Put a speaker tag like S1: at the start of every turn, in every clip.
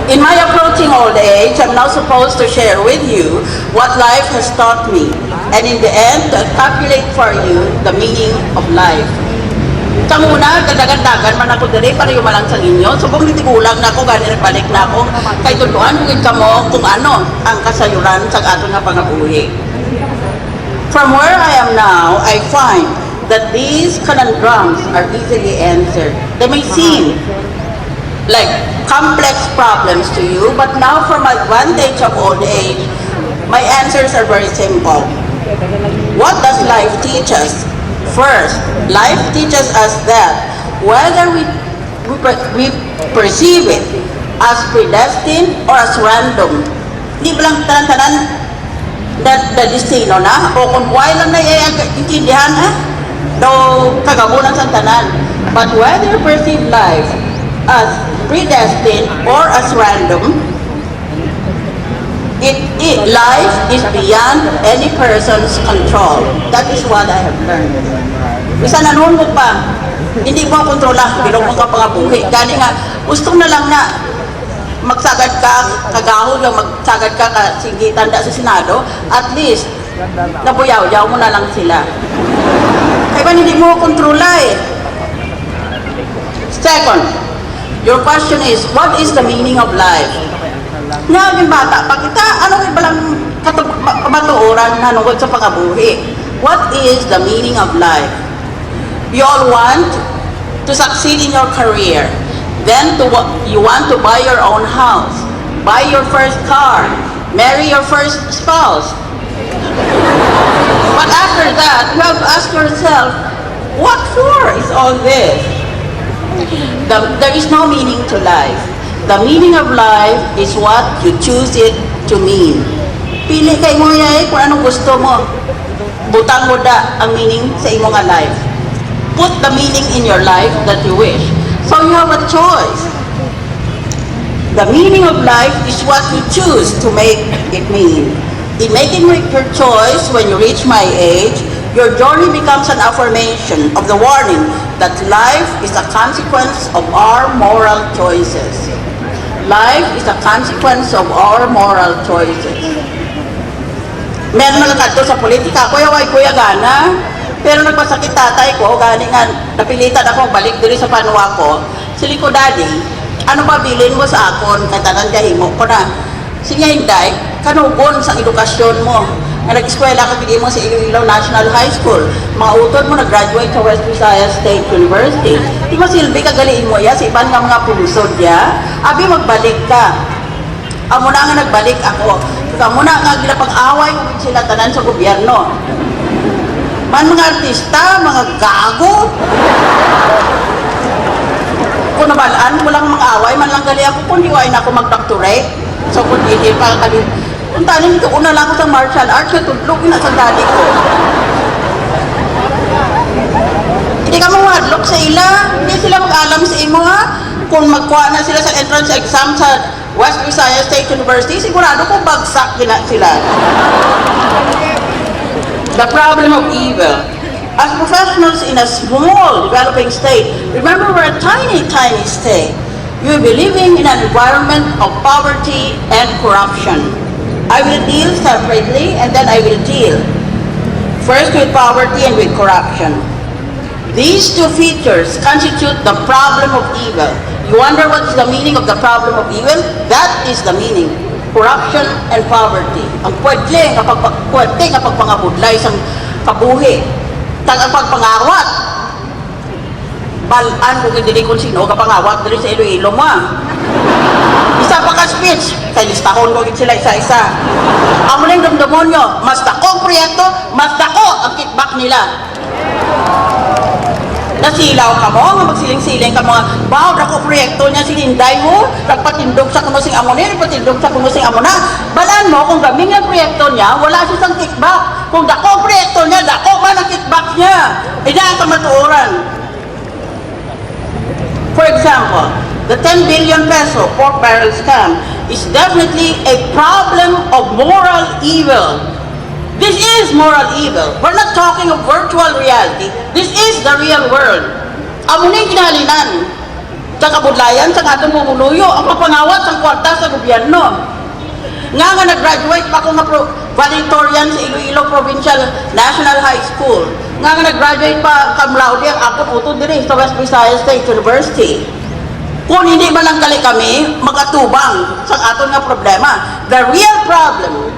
S1: In my approaching old age, I'm now supposed to share with you what life has taught me, and in the end, to calculate for you the meaning of life. Sa muna, kadagan-dagan man ako diri para yumalang sa inyo. Subong nitigulang na ako, gani balik na ako. Kay tutuan ko mo kung ano ang kasayuran sa aton nga pangabuhi. From where I am now, I find that these conundrums are easily answered. They may seem like complex problems to you, but now from my advantage of old age, my answers are very simple. What does life teach us? First, life teaches us that whether we perceive it as predestined or as random, hindi ba lang tanan-tanan na destino na, o kung why lang na intindihan daw kagabunan sa tanan. But whether you perceive life as predestined or as random, life is beyond any person's control. That is what I have learned. Bisa nanon mo pa, hindi mo kontrola, bilog mo ka pangabuhi. Gani nga, gusto na lang na magsagad ka, kagahon lang magsagad ka sige tanda sa Senado, at least, nabuyaw-yaw mo na lang sila. Kaya ba hindi mo kontrola eh. Second, your question is, what is the meaning of life? Nga, yung bata, pag kita, ano yung balang kabatuoran na nungkod sa pangabuhi? What is the meaning of life? You all want to succeed in your career. Then you want to buy your own house, buy your first car, marry your first spouse. But after that, you have to ask yourself, what for is all this? There is no meaning to life. The meaning of life is what you choose it to mean. Pili kay mo yay kung anong gusto mo. Butang mo da ang meaning sa imo nga life. Put the meaning in your life that you wish. So you have a choice. The meaning of life is what you choose to make it mean. In making your choice when you reach my age, your journey becomes an affirmation of the warning that life is a consequence of our moral choices. Life is a consequence of our moral choices. Meron nagkadto sa politika, kuya gana, pero nagpasakit tatay ko, gani nga, napilitan ako balik diri sa panwa ko. Sili ko, Daddy, ano ba bilin mo sa akon? Katanan mo ko na. Sige, Inday, kanugon sa edukasyon mo. Nag-eskwela ka pili mo sa Iloilo National High School. Mga utod mo nag-graduate sa West Visayas State University. Di masilbi ka galiin mo ya sa iban nga mga pulusod ya. Abi magbalik ka. Amo na nga nagbalik ako. Amo na nga gilapag-away sila tanan sa gobyerno. Man mga artista, mga gago. Kung nabalaan mo lang mga away, man lang gali ako kung hiwain ako mag-doctorate. So kung hindi pa kami, kung tanin ito, una lang ako sa martial arts, natudlog na sa dali ko. Hindi ka mawadlok sa ila, hindi sila mag-alam sa imo ha. Kung magkuha na sila sa entrance exam sa West Visayas State University, sigurado ko bagsak din sila. The problem of evil. As professionals in a small developing state, remember we're a tiny state. You will be living in an environment of poverty and corruption. I will deal separately and then I will deal first with poverty and with corruption. These two features constitute the problem of evil. You wonder what is the meaning of the problem of evil? That is the meaning. Corruption and poverty. Ang pwede nga pagpangabudlay sa kabuhi. Ang pagpangawat. Balaan kung hindi kung sino kapangawat dito sa Iloilo mo. Isa pa ka speech, kay listahon ko sila isa-isa. Amo lang damdamon nyo, mas dako ang proyekto, mas dako ang kickback nila. Nasilaw ka mo, nga magsiling-siling ka mga, wow, dako proyekto niya, sininday mo, nagpatindog sa kumusing amo niya, nagpatindog sa kumusing amo na. Balaan mo, kung gaming ang proyekto niya, wala siya sang kickback. Kung dako ang proyekto niya, dako man ang kickback niya. Ina ang kamatuoran. For example, the 10 billion peso pork barrel scam is definitely a problem of moral evil. This is moral evil. We're not talking of virtual reality. This is the real world. Amo na yung kinahalinan. sa kabudlayan, sa atong mumuluyo, ang papangawat sa kwarta sa gobyerno. Nga nag-graduate pa ako nga valedictorian sa Iloilo Provincial National High School. Nga nag-graduate pa cum laude ang akong utod diri sa West Visayas State University. Kung hindi man lang kami magatubang sa aton nga problema, the real problem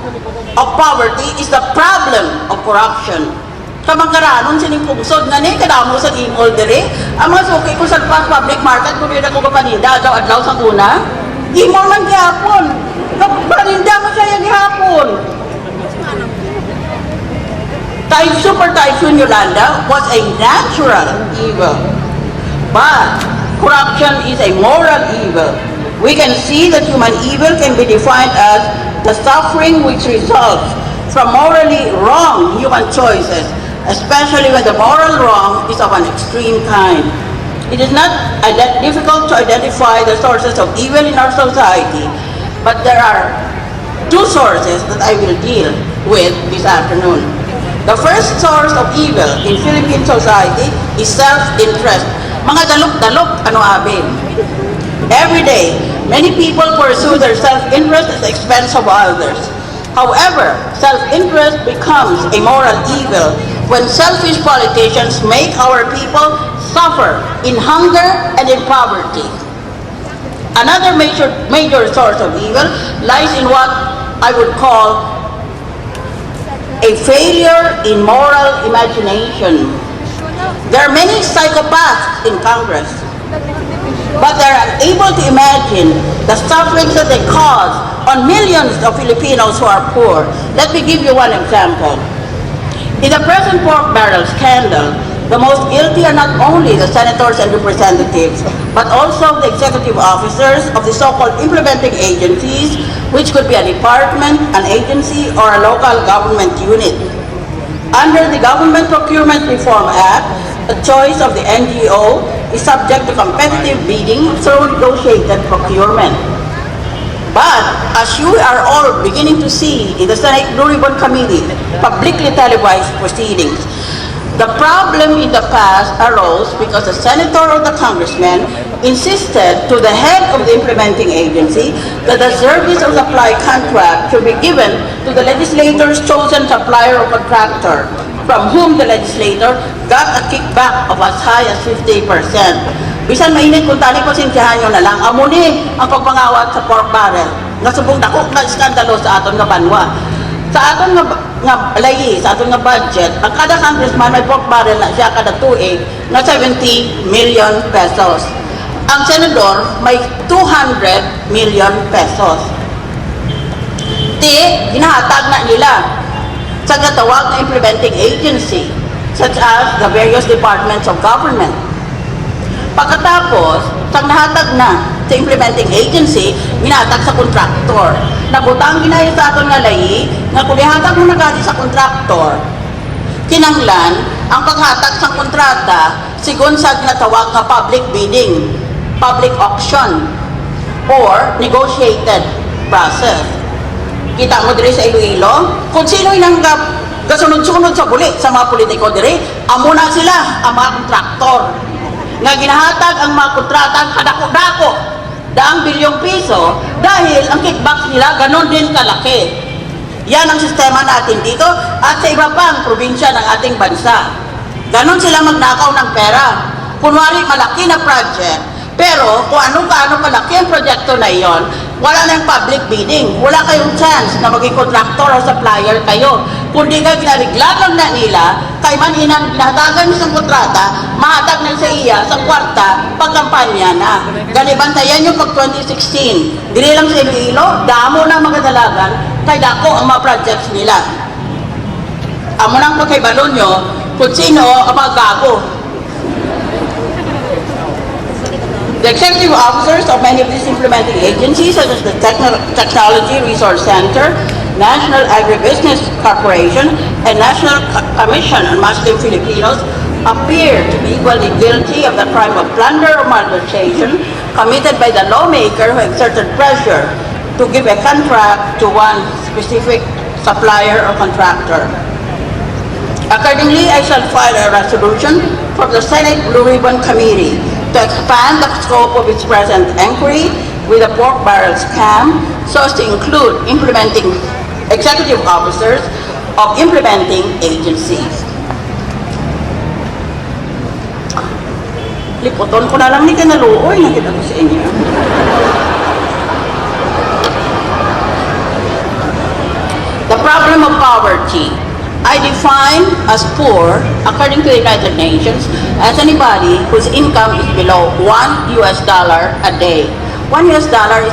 S1: of poverty is the problem of corruption. Sa magkaranon sining pungsod nga ni kadamo sa ingol diri, ang mga suki ko sa public market kung yun ako kapaninda adlaw sa una, imol man gihapon. Kapaninda mo siya gihapon. Super Typhoon Yolanda was a natural evil, but corruption is a moral evil. We can see that human evil can be defined as the suffering which results from morally wrong human choices, especially when the moral wrong is of an extreme kind. It is not difficult to identify the sources of evil in our society, but there are two sources that I will deal with this afternoon. The first source of evil in Philippine society is self-interest. Mga dalok-dalok, ano abin? Every day, many people pursue their self-interest at the expense of others. However, self-interest becomes a moral evil when selfish politicians make our people suffer in hunger and in poverty. Another major source of evil lies in what I would call a failure in moral imagination. There are many psychopaths in Congress, but they're unable to imagine the sufferings that they cause on millions of Filipinos who are poor. Let me give you one example. In the present pork barrel scandal, the most guilty are not only the senators and representatives, but also the executive officers of the so-called implementing agencies, which could be a department, an agency, or a local government unit. Under the Government Procurement Reform Act, the choice of the NGO is subject to competitive bidding through negotiated procurement. But, as you are all beginning to see in the Senate Blue Ribbon Committee publicly televised proceedings, the problem in the past arose because the senator or the congressman insisted to the head of the implementing agency that the service or supply contract should be given to the legislator's chosen supplier or contractor, from whom the legislator got a kickback of as high as 50%. Bisan mainit kung tali pasensyahan nyo na lang, amuni ang pagpangawat sa pork barrel. Nasubong dako na skandalo sa aton nga banwa. Sa aton nga layi, sa aton nga budget, ang kada congressman may pork barrel na siya kada tuig na 70 million pesos. Ang senador may 200 million pesos. Ginahatag na nila sa katawag na implementing agency, such as the various departments of government. Pagkatapos, sa nahatag na sa implementing agency, ginahatag sa kontraktor. Nabutang ginaya sa aton nga layi, nga kung ihatag mo nagati sa kontraktor, kinanglan, ang paghatag sa kontrata, sigon sa ginatawag nga public bidding, public auction, or negotiated process. Kita mo diri sa Iloilo, kung sino yung kasunod-sunod sa bulit sa mga politiko diri, amo na sila, ang mga kontraktor. Nga ginahatag ang mga kontrata kadako-dako daang bilyong piso dahil ang kickbacks nila ganon din kalaki. Yan ang sistema natin dito at sa iba pang probinsya ng ating bansa. Ganon sila magnakaw ng pera. Kunwari malaki na project, pero kung anong-kaano kalaki ang proyekto na iyon, wala nang public bidding. Wala kayong chance na maging contractor o supplier kayo. Kundi ka ginariglagan na nila, kay man hinatagan niyo sa kontrata, mahatag na sa iya, sa kwarta, pagkampanya na. Ganibantayan nyo pag 2016. Dili lang sa Iloilo, damo na mga dalagan, kay dako ang mga projects nila. Amo nang pagkaibalon nyo, kung sino ang mga gago. The executive officers of many of these implementing agencies, such as the Technology Resource Center, National Agribusiness Corporation, and National Commission on Muslim Filipinos, appear to be equally guilty of the crime of plunder or malversation committed by the lawmaker who exerted pressure to give a contract to one specific supplier or contractor. Accordingly, I shall file a resolution from the Senate Blue Ribbon Committee to expand the scope of its present inquiry with the pork barrel scam so as to include implementing executive officers of implementing agencies. Liputon ko na lang ni kanaluoy, nakita ko sa inyo. The problem of poverty. I define as poor, according to the United Nations, as anybody whose income is below $1 a day. $1 is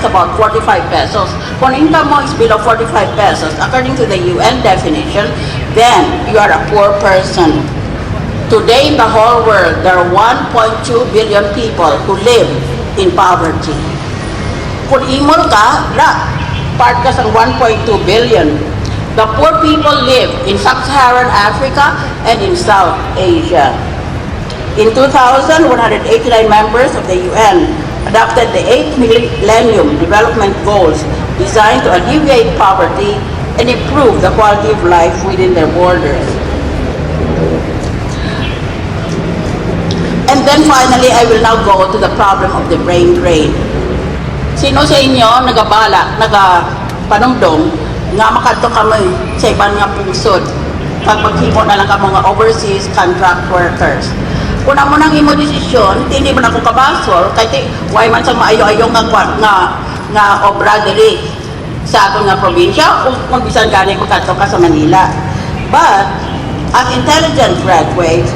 S1: about 45 pesos. Kung income mo is below 45 pesos, according to the UN definition, then you are a poor person. Today in the whole world, there are 1.2 billion people who live in poverty. Kung imol ka, part ka sa 1.2 billion. The poor people live in sub-Saharan Africa and in South Asia. In 2000, 189 members of the UN adopted the 8th Millennium Development Goals designed to alleviate poverty and improve the quality of life within their borders. And then finally, I will now go to the problem of the brain drain. Sino sa inyo nagapanumdong nga makadto kami sa ibang nga pungsod pag maghimo na lang ka mga overseas contract workers. Kung mo nang imo desisyon, hindi mo na ko kabasol, kahit why man sa maayo-ayo nga obra diri sa aton nga probinsya, kung bisan gani makadto ka sa Manila. But, as intelligent graduates,